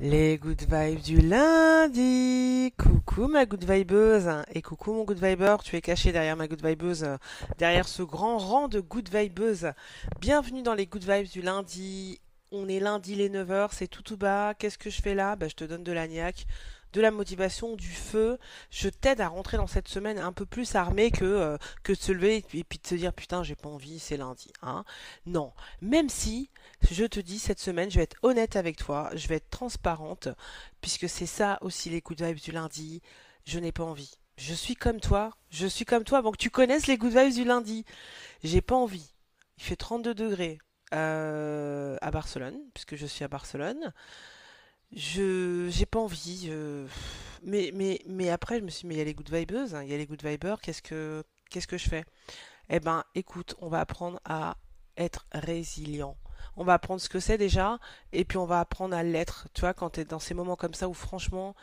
Les good vibes du lundi. Coucou ma good vibeuse et coucou mon good viber. Tu es caché derrière ma good vibeuse, derrière ce grand rang de good vibeuses. Bienvenue dans les good vibes du lundi. On est lundi les 9 heures, c'est tout bas. Qu'est-ce que je fais là? Je te donne de la niaque, de la motivation, du feu. Je t'aide à rentrer dans cette semaine un peu plus armé que de se lever et puis de se dire putain j'ai pas envie, c'est lundi. Hein. Non, même si je te dis, cette semaine, je vais être honnête avec toi, je vais être transparente, puisque c'est ça aussi les good vibes du lundi. Je n'ai pas envie. Je suis comme toi avant que tu connaisses les good vibes du lundi. J'ai pas envie. Il fait 32 degrés à Barcelone, puisque je suis à Barcelone. J'ai pas envie. Mais après, je me suis dit, mais il y a les good vibeuses, hein, il y a les good vibers, qu'est-ce que je fais? Eh ben, écoute, on va apprendre à être résilient. On va apprendre ce que c'est déjà, et puis on va apprendre à l'être. Tu vois, quand t'es dans ces moments comme ça où franchement,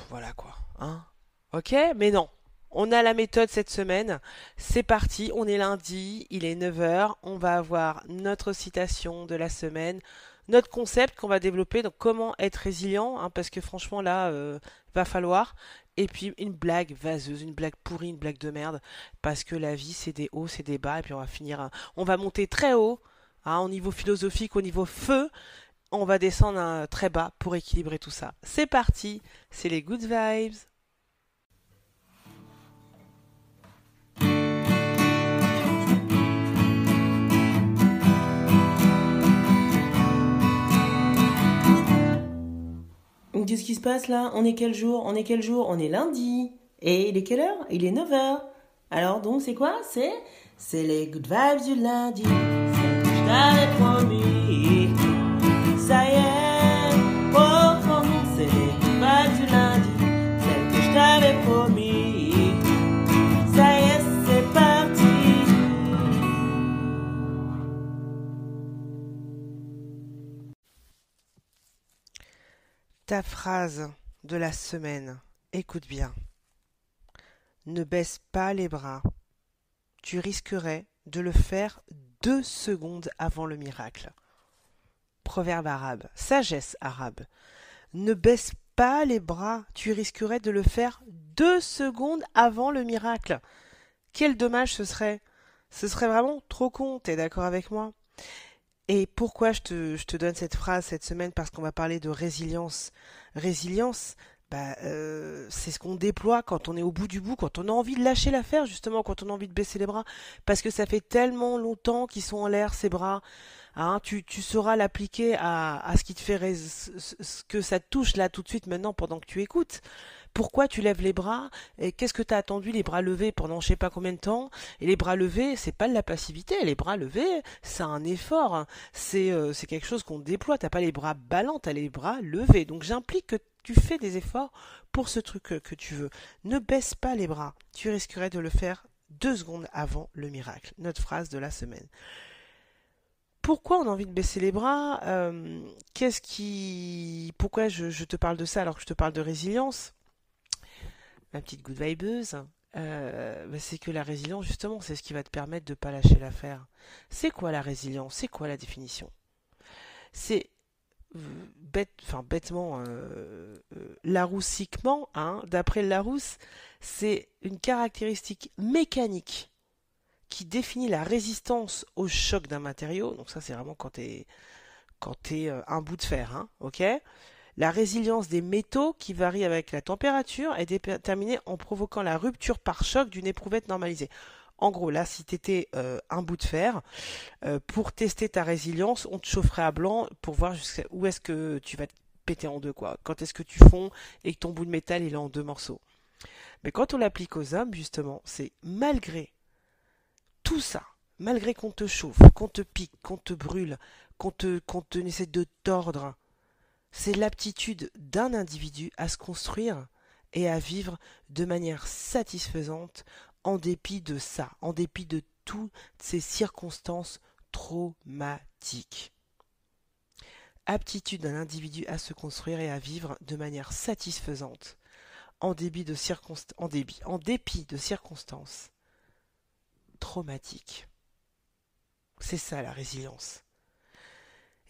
voilà quoi, hein. Ok, mais non. On a la méthode cette semaine. C'est parti, on est lundi, il est 9 heures. On va avoir notre citation de la semaine, notre concept qu'on va développer. Donc, comment être résilient, hein, parce que franchement, là, va falloir. Et puis, une blague vaseuse, une blague pourrie, une blague de merde. Parce que la vie, c'est des hauts, c'est des bas. Et puis, on va finir, on va monter très haut, hein, au niveau philosophique, au niveau feu. On va descendre très bas pour équilibrer tout ça. C'est parti, c'est les good vibes. Qu'est-ce qui se passe là? On est quel jour? On est quel jour? On est lundi. Et il est quelle heure? Il est 9 heures. Alors donc c'est quoi? C'est les good vibes du lundi. C'est que je t'avais promis. Ça y est. Oh, oh, c'est les good vibes du lundi. Celle que je t'avais promis. Ça y est, c'est parti. Ta phrase de la semaine. Écoute bien. Ne baisse pas les bras. Tu risquerais de le faire 2 secondes avant le miracle. Proverbe arabe, sagesse arabe. Ne baisse pas les bras, tu risquerais de le faire 2 secondes avant le miracle. Quel dommage ce serait. Ce serait vraiment trop con, t'es d'accord avec moi? Et pourquoi je te donne cette phrase cette semaine? Parce qu'on va parler de résilience. Résilience, c'est ce qu'on déploie quand on est au bout du bout, quand on a envie de lâcher l'affaire, justement, quand on a envie de baisser les bras. Parce que ça fait tellement longtemps qu'ils sont en l'air, ces bras. Hein, tu sauras l'appliquer à ce qui te fait ce que ça te touche là tout de suite maintenant pendant que tu écoutes. Pourquoi tu lèves les bras? Et qu'est-ce que tu as attendu les bras levés pendant je sais pas combien de temps? Et les bras levés, c'est pas de la passivité. Les bras levés, c'est un effort. Hein. C'est quelque chose qu'on déploie. T'as pas les bras ballants, t'as les bras levés. Donc j'implique que tu fais des efforts pour ce truc que tu veux. Ne baisse pas les bras. Tu risquerais de le faire 2 secondes avant le miracle. Notre phrase de la semaine. Pourquoi on a envie de baisser les bras? Pourquoi je te parle de ça alors que je te parle de résilience? Ma petite good vibeuse, c'est que la résilience, justement, c'est ce qui va te permettre de ne pas lâcher l'affaire. C'est quoi la résilience? C'est quoi la définition? C'est bêtement, laroussiquement, hein, d'après Larousse, c'est une caractéristique mécanique qui définit la résistance au choc d'un matériau. Donc ça, c'est vraiment quand t'es un bout de fer, hein, ok? La résilience des métaux, qui varie avec la température, est déterminée en provoquant la rupture par choc d'une éprouvette normalisée. En gros, là, si tu étais un bout de fer, pour tester ta résilience, on te chaufferait à blanc pour voir où est-ce que tu vas te péter en deux, quoi. Quand est-ce que tu fonds et que ton bout de métal il est en deux morceaux. Mais quand on l'applique aux hommes, justement, c'est malgré tout ça, malgré qu'on te chauffe, qu'on te pique, qu'on te brûle, qu'on te essaie de tordre, c'est l'aptitude d'un individu à se construire et à vivre de manière satisfaisante en dépit de ça, en dépit de toutes ces circonstances traumatiques. Aptitude d'un individu à se construire et à vivre de manière satisfaisante en dépit de circonstances traumatiques. C'est ça la résilience.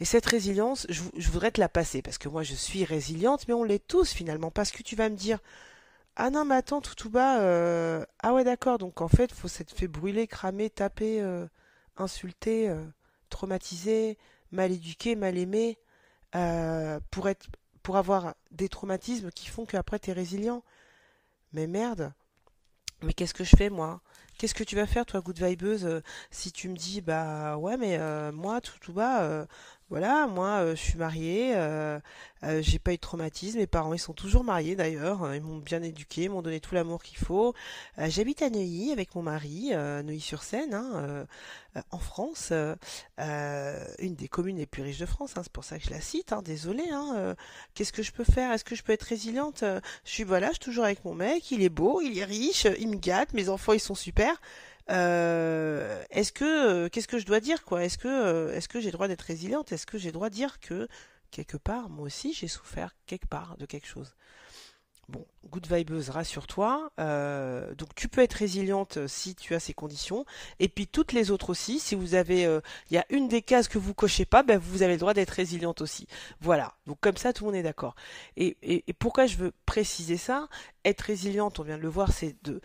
Et cette résilience, je voudrais te la passer, parce que moi je suis résiliente, mais on l'est tous finalement, parce que tu vas me dire, ah non mais attends, tout bas, ah ouais d'accord, donc en fait faut s'être fait brûler, cramer, taper, insulter, traumatiser, mal éduqué, mal aimé, pour être, pour avoir des traumatismes qui font qu'après t'es résilient. Mais merde, mais qu'est-ce que je fais moi? Qu'est-ce que tu vas faire toi, good vibeuse, si tu me dis bah ouais mais moi tout bas, voilà moi je suis mariée, j'ai pas eu de traumatisme, mes parents ils sont toujours mariés d'ailleurs, ils m'ont bien éduqué, m'ont donné tout l'amour qu'il faut. J'habite à Neuilly avec mon mari, Neuilly-sur-Seine, hein, en France, une des communes les plus riches de France, hein, c'est pour ça que je la cite, hein, désolée, hein, qu'est-ce que je peux faire? Est-ce que je peux être résiliente? Je suis voilà, je suis toujours avec mon mec, il est beau, il est riche, il me gâte, mes enfants ils sont super. Qu'est-ce que je dois dire quoi? Est-ce que j'ai le droit d'être résiliente? Est-ce que j'ai le droit de dire que quelque part, moi aussi, j'ai souffert quelque part de quelque chose? Bon, good vibeuse, rassure-toi. Donc tu peux être résiliente si tu as ces conditions. Et puis toutes les autres aussi, si vous avez, il y a une des cases que vous cochez pas, ben vous avez le droit d'être résiliente aussi. Voilà. Donc comme ça, tout le monde est d'accord. Et pourquoi je veux préciser ça? Être résiliente, on vient de le voir, c'est de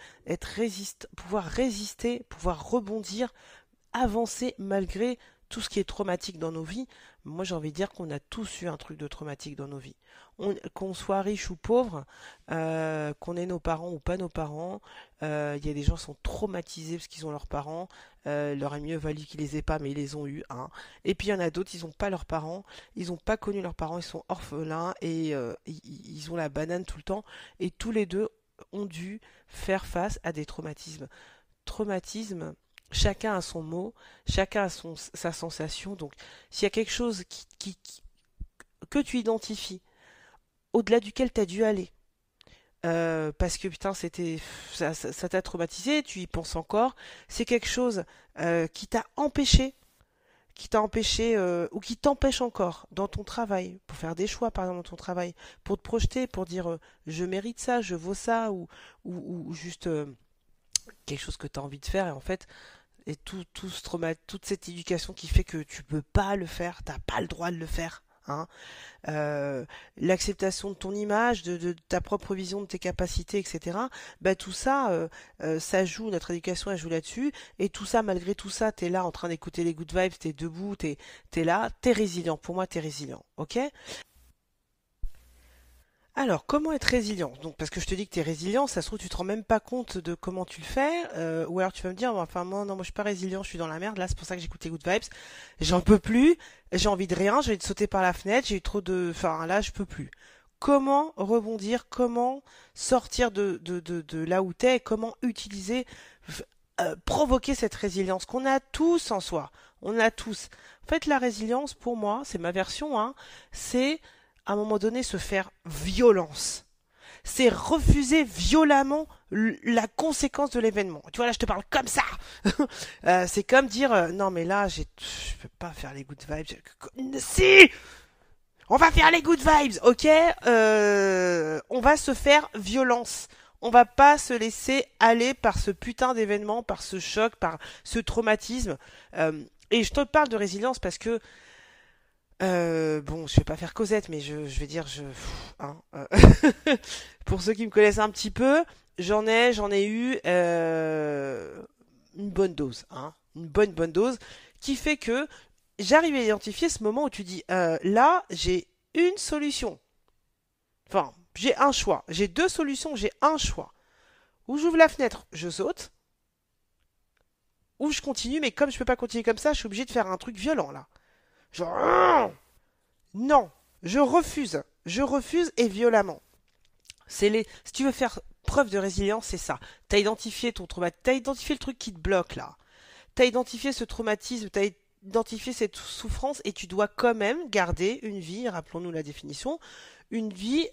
pouvoir résister, pouvoir rebondir, avancer malgré tout ce qui est traumatique dans nos vies. Moi, j'ai envie de dire qu'on a tous eu un truc de traumatique dans nos vies. Qu'on soit riche ou pauvre, qu'on ait nos parents ou pas nos parents, il y a des gens qui sont traumatisés parce qu'ils ont leurs parents. Il aurait mieux valu qu'ils les aient pas, mais ils les ont eus. Hein. Et puis il y en a d'autres, ils n'ont pas leurs parents, ils n'ont pas connu leurs parents, ils sont orphelins et ils ont la banane tout le temps. Et tous les deux ont dû faire face à des traumatismes. Traumatisme, chacun a son mot, chacun a sa sensation. Donc, s'il y a quelque chose que tu identifies, au-delà duquel tu as dû aller, parce que putain, ça t'a traumatisé, tu y penses encore, c'est quelque chose qui t'a empêché ou qui t'empêche encore dans ton travail, pour faire des choix par exemple dans ton travail, pour te projeter, pour dire je mérite ça, je vaux ça, ou juste quelque chose que tu as envie de faire et en fait et tout ce trauma, toute cette éducation qui fait que tu peux pas le faire, t'as pas le droit de le faire. Hein. L'acceptation de ton image, de ta propre vision de tes capacités, etc. Bah tout ça, ça joue, notre éducation elle joue là-dessus, et tout ça, malgré tout ça, t'es là en train d'écouter les good vibes, t'es debout, t'es là, t'es résilient. Pour moi, t'es résilient, ok? Alors, comment être résilient? Donc, parce que je te dis que tu es résilient, ça se trouve, tu te rends même pas compte de comment tu le fais, ou alors tu vas me dire, enfin, moi, non, moi, je suis pas résilient, je suis dans la merde, là, c'est pour ça que j'écoute les good vibes, j'en peux plus, j'ai envie de rien, j'ai envie de sauter par la fenêtre, j'ai eu trop de, enfin, là, je peux plus. Comment rebondir, comment sortir de là où t'es, comment utiliser, provoquer cette résilience qu'on a tous en soi, on a tous. En fait, la résilience, pour moi, c'est ma version, hein, c'est à un moment donné se faire violence. C'est refuser violemment la conséquence de l'événement. Tu vois, là, je te parle comme ça. C'est comme dire, non, mais là, je peux pas faire les good vibes. Si, on va faire les good vibes, ok? On va se faire violence. On va pas se laisser aller par ce putain d'événement, par ce choc, par ce traumatisme. Et je te parle de résilience parce que bon, je vais pas faire Cosette, mais je vais dire hein, pour ceux qui me connaissent un petit peu, j'en ai eu une bonne dose, hein, une bonne dose, qui fait que j'arrive à identifier ce moment où tu dis là, j'ai une solution. Enfin, j'ai un choix. J'ai deux solutions, j'ai un choix. Ou j'ouvre la fenêtre, je saute, ou je continue, mais comme je peux pas continuer comme ça, je suis obligé de faire un truc violent là. Genre non, je refuse et violemment. Si tu veux faire preuve de résilience, c'est ça. T'as identifié ton traumatisme, t'as identifié le truc qui te bloque là. T'as identifié ce traumatisme, t'as identifié cette souffrance et tu dois quand même garder une vie, rappelons-nous la définition, une vie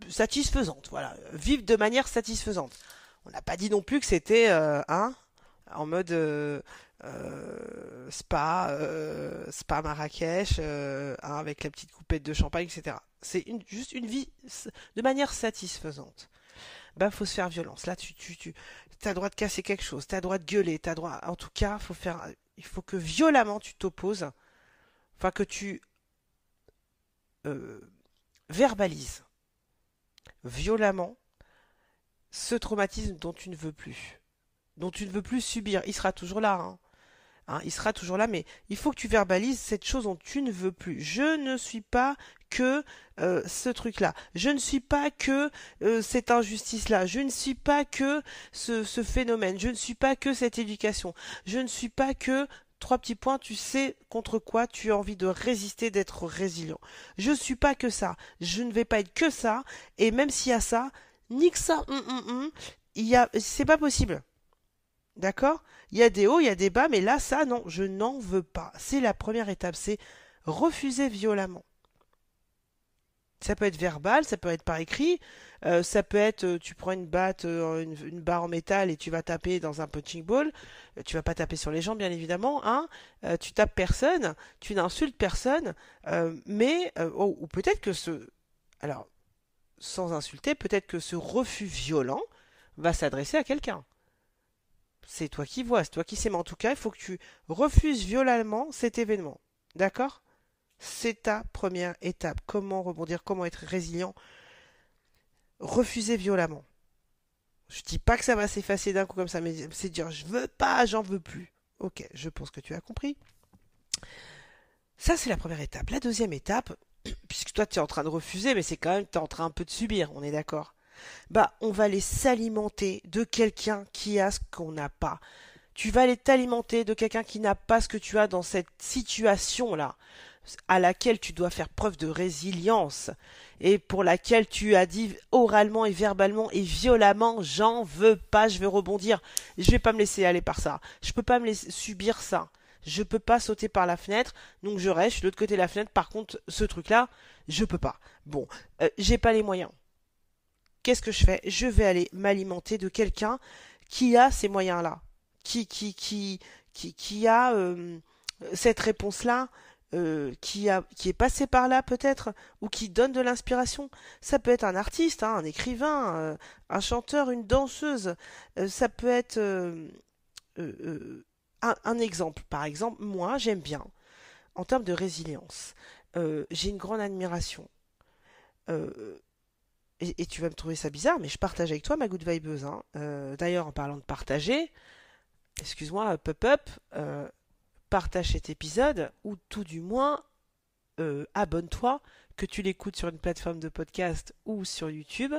satisfaisante, voilà, vivre de manière satisfaisante. On n'a pas dit non plus que c'était en mode spa Marrakech, hein, avec la petite coupette de champagne, etc. C'est juste une vie de manière satisfaisante. Bah, faut se faire violence. Là, t'as le droit de casser quelque chose, t'as le droit de gueuler, t'as le droit. En tout cas, Il faut que violemment tu t'opposes, enfin que tu euh, verbalises violemment ce traumatisme dont tu ne veux plus, dont tu ne veux plus subir. Il sera toujours là, hein. Il sera toujours là, mais il faut que tu verbalises cette chose dont tu ne veux plus. Je ne suis pas que ce truc-là. Je ne suis pas que cette injustice-là. Je ne suis pas que ce phénomène. Je ne suis pas que cette éducation. Je ne suis pas que trois petits points. Tu sais contre quoi tu as envie de résister, d'être résilient. Je ne suis pas que ça. Je ne vais pas être que ça. Et même s'il y a ça, nique ça. C'est pas possible. D'accord? Il y a des hauts, il y a des bas, mais là, ça, non, je n'en veux pas. C'est la première étape, c'est refuser violemment. Ça peut être verbal, ça peut être par écrit, ça peut être, tu prends une batte, une barre en métal et tu vas taper dans un punching ball. Tu vas pas taper sur les gens, bien évidemment, hein. Tu tapes personne, tu n'insultes personne, ou peut-être que alors, sans insulter, peut-être que ce refus violent va s'adresser à quelqu'un. C'est toi qui vois, c'est toi qui sais, mais en tout cas, il faut que tu refuses violemment cet événement. D'accord? C'est ta première étape. Comment rebondir, comment être résilient? Refuser violemment. Je dis pas que ça va s'effacer d'un coup comme ça, mais c'est dire je veux pas, j'en veux plus. Ok, je pense que tu as compris. Ça, c'est la première étape. La deuxième étape, puisque toi tu es en train de refuser, mais c'est quand même tu es en train un peu de subir, on est d'accord? Bah, on va aller s'alimenter de quelqu'un qui a ce qu'on n'a pas. Tu vas aller t'alimenter de quelqu'un qui n'a pas ce que tu as dans cette situation-là, à laquelle tu dois faire preuve de résilience, et pour laquelle tu as dit oralement et verbalement et violemment, j'en veux pas, je vais rebondir, je vais pas me laisser aller par ça, je peux pas me laisser subir ça, je peux pas sauter par la fenêtre, donc je reste, je suis de l'autre côté de la fenêtre, par contre, ce truc-là, je peux pas. Bon, j'ai pas les moyens. Qu'est-ce que je fais? Je vais aller m'alimenter de quelqu'un qui a ces moyens-là, qui a cette réponse-là, qui est passé par là peut-être, ou qui donne de l'inspiration. Ça peut être un artiste, hein, un écrivain, un chanteur, une danseuse. Ça peut être un exemple. Par exemple, moi, j'aime bien, en termes de résilience, j'ai une grande admiration. Euh, et tu vas me trouver ça bizarre, mais je partage avec toi ma good vibeuse, hein. D'ailleurs, en parlant de partager, excuse-moi, pop-up, partage cet épisode, ou tout du moins, abonne-toi, que tu l'écoutes sur une plateforme de podcast ou sur YouTube,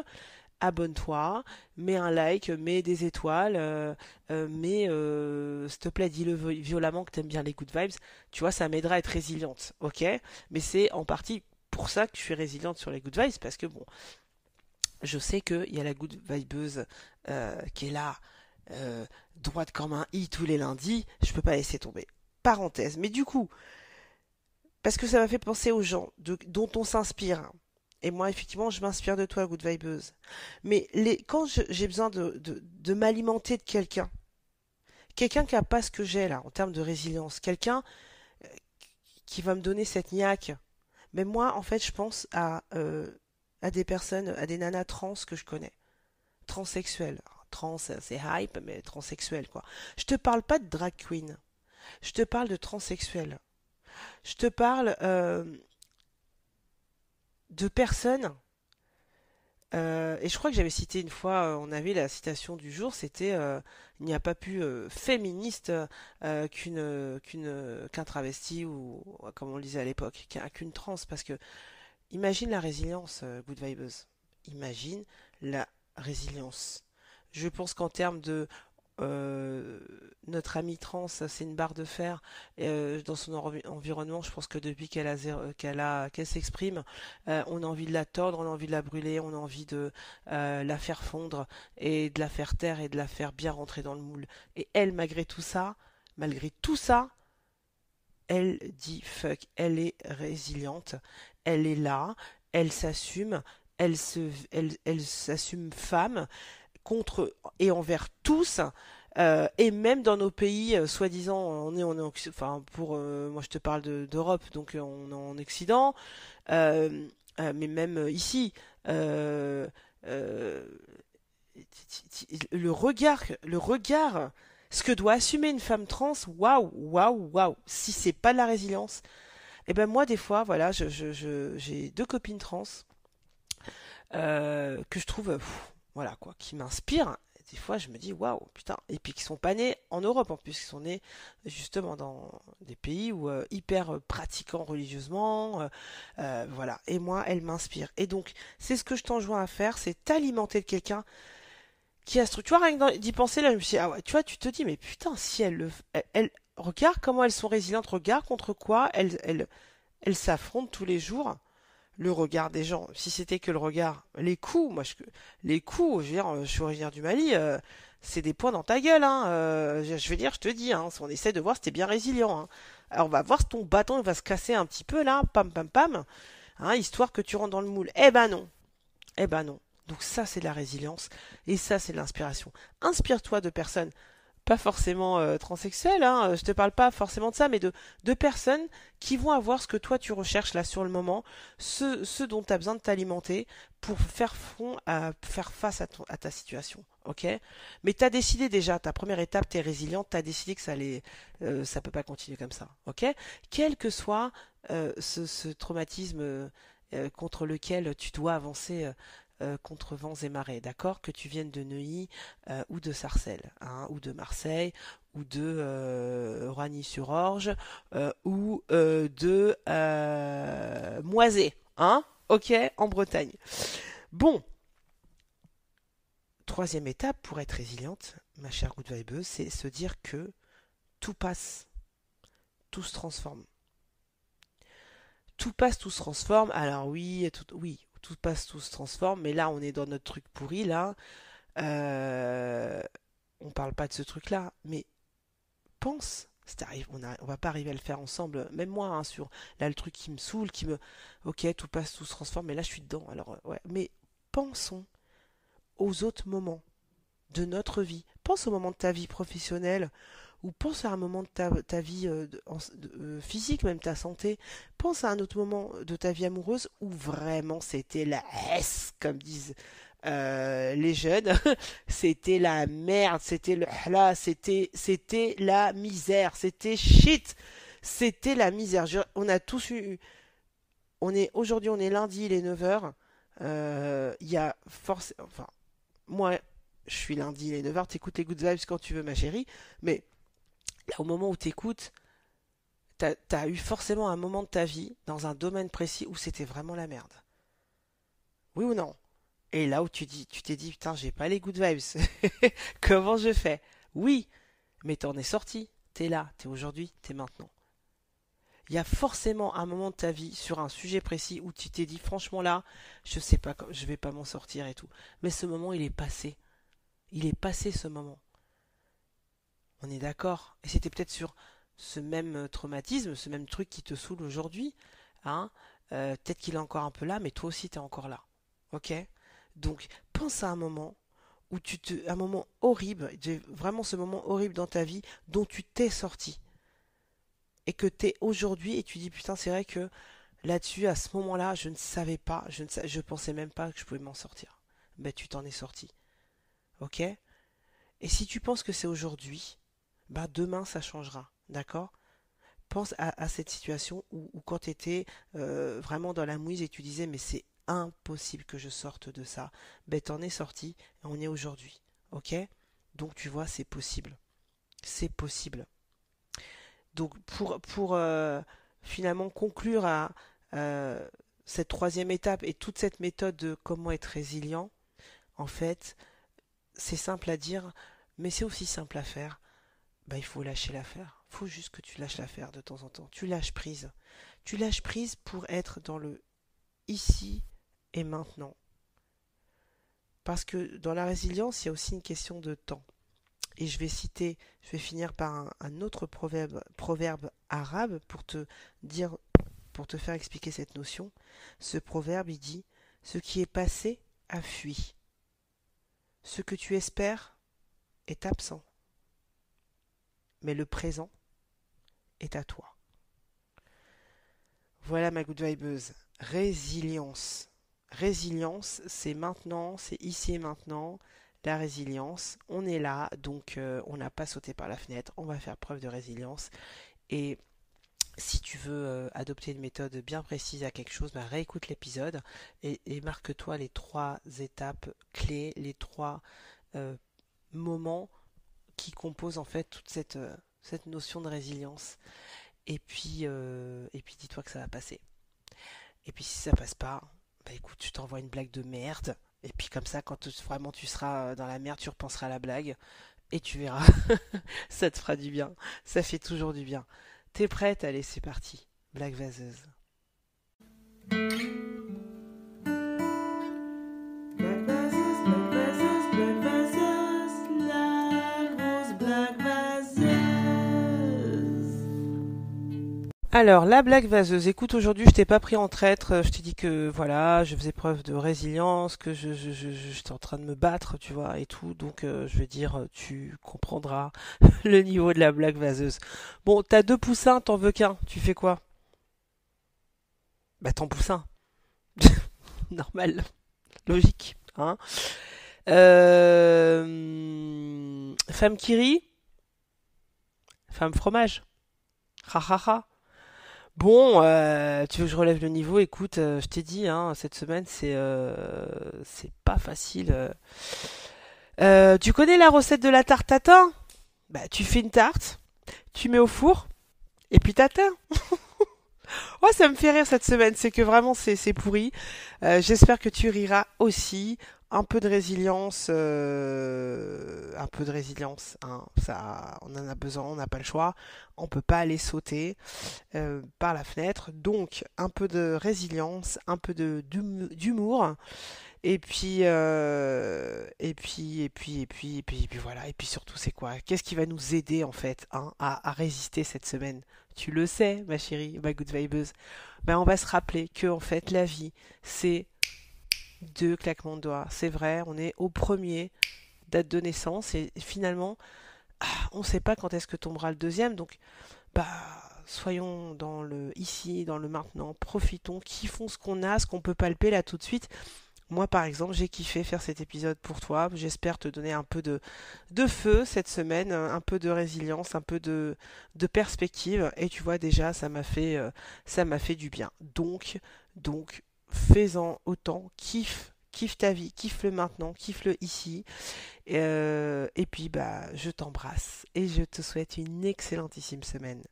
abonne-toi, mets un like, mets des étoiles, s'il te plaît, dis-le violemment que t'aimes bien les good vibes, tu vois, ça m'aidera à être résiliente, ok? Mais c'est en partie pour ça que je suis résiliente sur les good vibes, parce que bon, je sais qu'il y a la good vibeuse qui est là, droite comme un i tous les lundis, je peux pas laisser tomber. Parenthèse. Mais du coup, parce que ça m'a fait penser aux gens dont on s'inspire. Et moi, effectivement, je m'inspire de toi, good vibeuse. Mais quand j'ai besoin de m'alimenter de quelqu'un qui a pas ce que j'ai là, en termes de résilience, quelqu'un qui va me donner cette niaque. Mais moi, en fait, je pense à des personnes, à des nanas trans que je connais. Transsexuelles. Alors, trans, c'est hype, mais transsexuelles, quoi. Je te parle pas de drag queen. Je te parle de transsexuels. Je te parle de personnes. Et je crois que j'avais cité une fois, on avait la citation du jour, c'était il n'y a pas plus féministe qu'un travesti ou comme on le disait à l'époque, qu'une trans, parce que imagine la résilience, Good Vibes. Imagine la résilience. Je pense qu'en termes de euh, notre amie trans, c'est une barre de fer dans son environnement. Je pense que depuis qu'elle s'exprime, on a envie de la tordre, on a envie de la brûler, on a envie de la faire fondre et de la faire taire et de la faire bien rentrer dans le moule. Et elle, malgré tout ça, elle dit fuck, elle est résiliente, elle est là, elle s'assume, elle s'assume femme contre et envers tous. Et même dans nos pays, soi-disant, enfin moi je te parle d'Europe, donc on est en Occident, mais même ici, euh, euh, le regard, Ce que doit assumer une femme trans, waouh, waouh, waouh. Si c'est pas de la résilience, eh ben moi des fois, voilà, j'ai deux copines trans que je trouve, voilà quoi, qui m'inspirent. Des fois, je me dis waouh, putain. Et puis qui sont pas nés en Europe en plus, qui sont nés justement dans des pays où hyper pratiquants religieusement, voilà. Et moi, elles m'inspirent. Et donc, c'est ce que je t'enjoins à faire, c'est t'alimenter de quelqu'un qui a ce truc. Tu vois, rien que d'y penser là, je me suis dit, ah ouais, tu vois, tu te dis, mais putain, si regarde comment elles sont résilientes, regarde contre quoi elles s'affrontent tous les jours. Le regard des gens, si c'était que le regard, les coups, les coups, je veux dire, je suis originaire du Mali, c'est des points dans ta gueule, hein, je veux dire, je te dis, hein, on essaie de voir si t'es bien résilient, hein. Alors on va voir si ton bâton il va se casser un petit peu là, pam pam pam, hein, histoire que tu rentres dans le moule. Eh ben non, eh ben non. Donc ça c'est de la résilience et ça c'est de l'inspiration. Inspire-toi de personnes pas forcément transsexuelles, hein, je te parle pas forcément de ça, mais de personnes qui vont avoir ce que toi tu recherches là sur le moment, ce dont tu as besoin de t'alimenter pour faire face à ta situation. Ok? Mais tu as décidé déjà, ta première étape, tu es résiliente, tu as décidé que ça peut pas continuer comme ça. Ok? Quel que soit ce traumatisme contre lequel tu dois avancer contre vents et marées, d'accord? Que tu viennes de Neuilly ou de Sarcelles, hein, ou de Marseille, ou de Roigny-sur-Orge, ou de Moisé, hein? Ok, en Bretagne. Bon, troisième étape pour être résiliente, ma chère good vibeuse, c'est se dire que tout passe, tout se transforme. Tout passe, tout se transforme. Alors oui, tout passe, tout se transforme. Mais là, on est dans notre truc pourri là. Euh, on parle pas de ce truc-là, mais pense. On va pas arriver à le faire ensemble, même moi, hein, sur là le truc qui me saoule, ok, tout passe, tout se transforme, mais là je suis dedans. Alors ouais, mais pensons aux autres moments de notre vie. Pense au moment de ta vie professionnelle ou pense à un moment de ta vie physique, même ta santé. Pense à un autre moment de ta vie amoureuse où vraiment c'était la S, comme disent les jeunes. C'était la merde, c'était le là, c'était la misère, c'était shit, c'était la misère. On a tous eu, aujourd'hui, on est lundi, il est 9h. Il y a force, enfin, moi, je suis lundi, il est 9h, t'écoutes les good vibes quand tu veux, ma chérie, mais là, au moment où t'écoutes, t'as eu forcément un moment de ta vie dans un domaine précis où c'était vraiment la merde. Oui ou non? Et là où tu t'es dit, putain, j'ai pas les good vibes. Comment je fais? Oui, mais t'en es sorti. T'es là, t'es aujourd'hui, t'es maintenant. Il y a forcément un moment de ta vie sur un sujet précis où tu t'es dit, franchement là, je sais pas, je vais pas m'en sortir et tout. Mais ce moment, il est passé. Il est passé ce moment. On est d'accord. Et c'était peut-être sur ce même traumatisme, ce même truc qui te saoule aujourd'hui, hein. Peut-être qu'il est encore un peu là, mais toi aussi t'es encore là. Ok? Donc, pense à un moment où un moment horrible, vraiment ce moment horrible dans ta vie dont tu t'es sorti et que t'es aujourd'hui et tu dis putain c'est vrai que là-dessus à ce moment-là je ne savais pas, je pensais même pas que je pouvais m'en sortir. Ben tu t'en es sorti, ok? Et si tu penses que c'est aujourd'hui, ben demain ça changera, d'accord? Pense à cette situation où quand tu étais vraiment dans la mouise et tu disais mais c'est impossible que je sorte de ça. Ben t'en es sorti et on est aujourd'hui. Ok? Donc tu vois, c'est possible. C'est possible. Donc pour finalement conclure à euh, cette troisième étape et toute cette méthode de comment être résilient, en fait, c'est simple à dire, mais c'est aussi simple à faire. Bah, il faut lâcher l'affaire. Il faut juste que tu lâches l'affaire de temps en temps. Tu lâches prise. Tu lâches prise pour être dans le ici et maintenant. Parce que dans la résilience, il y a aussi une question de temps. Et je vais finir par un autre proverbe arabe pour te dire, pour te faire expliquer cette notion. Ce proverbe, il dit, ce qui est passé a fui. Ce que tu espères est absent. Mais le présent est à toi. Voilà ma good vibeuse. Résilience. Résilience, c'est maintenant, c'est ici et maintenant. la résilience. On est là, donc on n'a pas sauté par la fenêtre. On va faire preuve de résilience. Et si tu veux adopter une méthode bien précise à quelque chose, bah, réécoute l'épisode et marque-toi les 3 étapes clés, les 3 moments qui composent en fait toute cette notion de résilience. Et puis dis-toi que ça va passer. Et puis si ça passe pas, bah écoute, tu t'envoies une blague de merde. Et puis comme ça, quand vraiment tu seras dans la merde, tu repenseras à la blague et tu verras, ça te fera du bien. Ça fait toujours du bien. T'es prête? Allez, c'est parti. Blague vaseuse. Blague vaseuse, blague vaseuse, blague vaseuse, la grosse blague vaseuse. Alors, la blague vaseuse. Écoute, aujourd'hui, je t'ai pas pris en traître. Je t'ai dit que, voilà, je faisais preuve de résilience, que j'étais en train de me battre, tu vois, et tout. Donc, je vais dire, tu comprendras le niveau de la blague vaseuse. Bon, t'as 2 poussins, t'en veux qu'un. Tu fais quoi? Bah, t'en pousses un. Normal. Logique, hein. Femme qui rit, femme fromage. Ha ha ha. Bon, tu veux que je relève le niveau? Écoute, je t'ai dit, hein, cette semaine, c'est pas facile. Tu connais la recette de la tarte tatin? Bah, tu fais une tarte, tu mets au four, et puis tatin. Oh, ça me fait rire cette semaine, c'est que vraiment c'est pourri. J'espère que tu riras aussi. Un peu de résilience, hein. Ça, on en a besoin, on n'a pas le choix. On peut pas aller sauter par la fenêtre. Donc, un peu de résilience, un peu d'humour. Et puis voilà. Et puis surtout, c'est quoi? Qu'est-ce qui va nous aider en fait, hein, à résister cette semaine? Tu le sais, ma chérie, ma good vibeuse. Ben, on va se rappeler que en fait, la vie, c'est 2 claquements de doigts. C'est vrai, on est au premier date de naissance et finalement, on ne sait pas quand est-ce que tombera le deuxième. Donc, bah, soyons dans le ici, dans le maintenant. Profitons, kiffons ce qu'on a, ce qu'on peut palper là tout de suite. Moi, par exemple, j'ai kiffé faire cet épisode pour toi. J'espère te donner un peu de feu cette semaine, un peu de résilience, un peu de perspective. Et tu vois, déjà, ça m'a fait du bien. Donc, fais-en autant. Kiffe ta vie, kiffe le maintenant, kiffe le ici. Et puis, bah, je t'embrasse et je te souhaite une excellentissime semaine.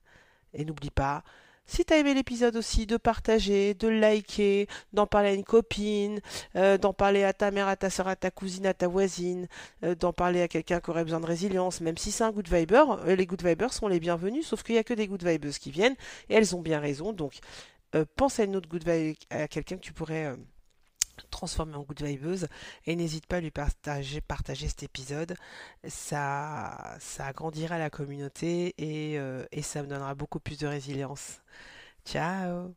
Et n'oublie pas, si t'as aimé l'épisode aussi, de partager, de liker, d'en parler à une copine, d'en parler à ta mère, à ta soeur, à ta cousine, à ta voisine, d'en parler à quelqu'un qui aurait besoin de résilience, même si c'est un good viber, les good vibers sont les bienvenus, sauf qu'il n'y a que des good vibers qui viennent, et elles ont bien raison, donc pense à une autre good vibe, à quelqu'un que tu pourrais transformer en good vibeuse, et n'hésite pas à lui partager cet épisode. Ça agrandira la communauté et ça me donnera beaucoup plus de résilience. Ciao!